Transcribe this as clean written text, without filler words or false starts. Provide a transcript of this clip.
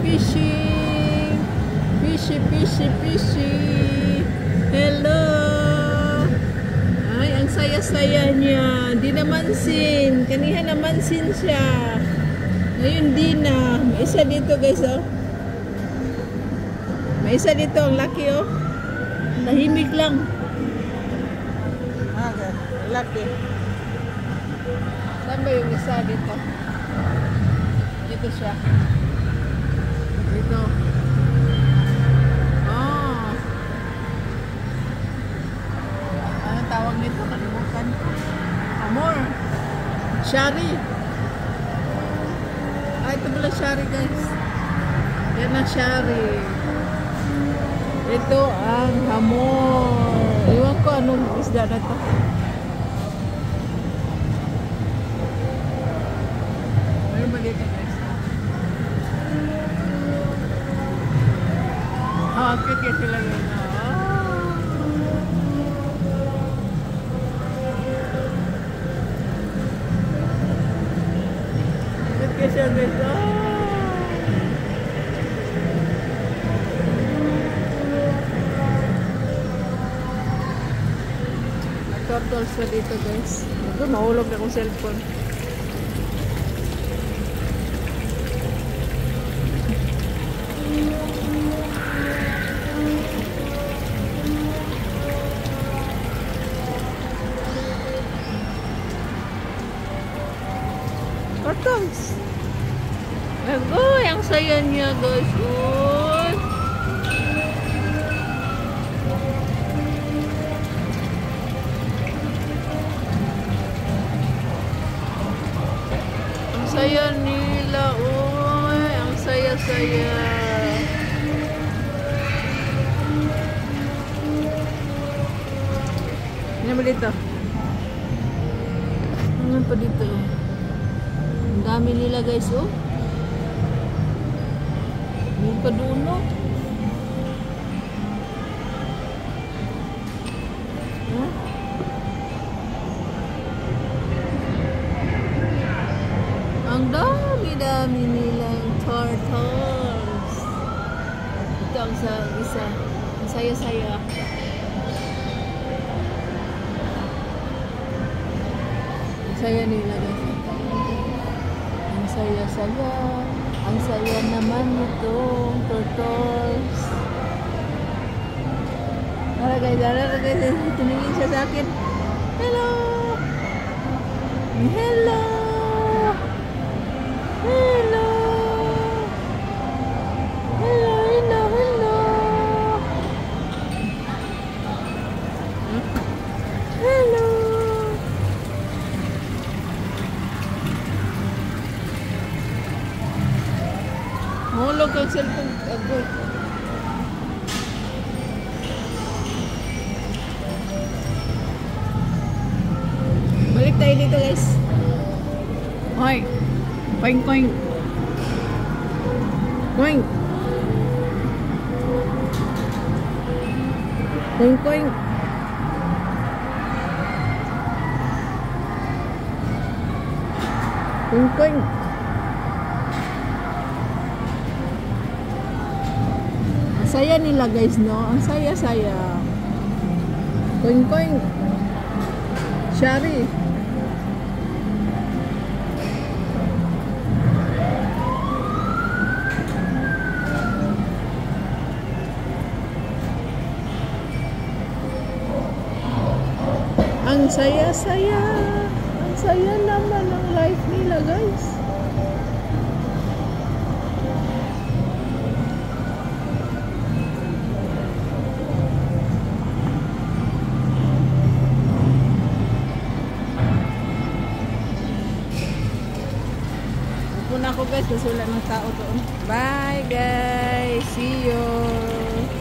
fishing. Fishy. Hello. Ay, ang saya-saya niya. Di namansin. Kaniha namansin siya. Ngayon di na. May isa dito guys oh. May isa dito ang laki oh. Tahimik lang. Okay, laki. Saan ba yung isa dito? Dito siya. Dito. Oh. Ano tawag nito? Kalimutan. Amor. Shari. Ah, ito pala Shari guys. Yan ang Shari. Ito ang hamor. Iwan ko anong isda na to. Meron ba dito guys? Ah, cute sila yun. Cute siya guys. Turtles na dito guys. Ito, mahulog na akong cellphone. Turtles! Agoy, ang saya niya guys. Uy! Saya nila, uy, ang saya-saya. Ano ba dito? Ano pa dito? Ang dami nila guys, oh. Yung pa doon, oh. Huh? Ang dami-dami nilang turtles. Ito ang isa. Ang saya-saya. Ang saya nila guys. Ang saya-saya. Ang saya naman itong turtles. Tara guys. Tumingin siya sa akin. Hello! Hello! Hello! Mahulog ang cellphone. Agoy. Balik tayo dito guys. Hoy! Koing. Koing. Koing. Ang saya nila guys, no? Ang saya-saya. Koing. Shari. Ang saya-saya. Ang saya naman ang life nila guys. Pupunta ako guys kasi wala ng tao doon. Bye guys. See you.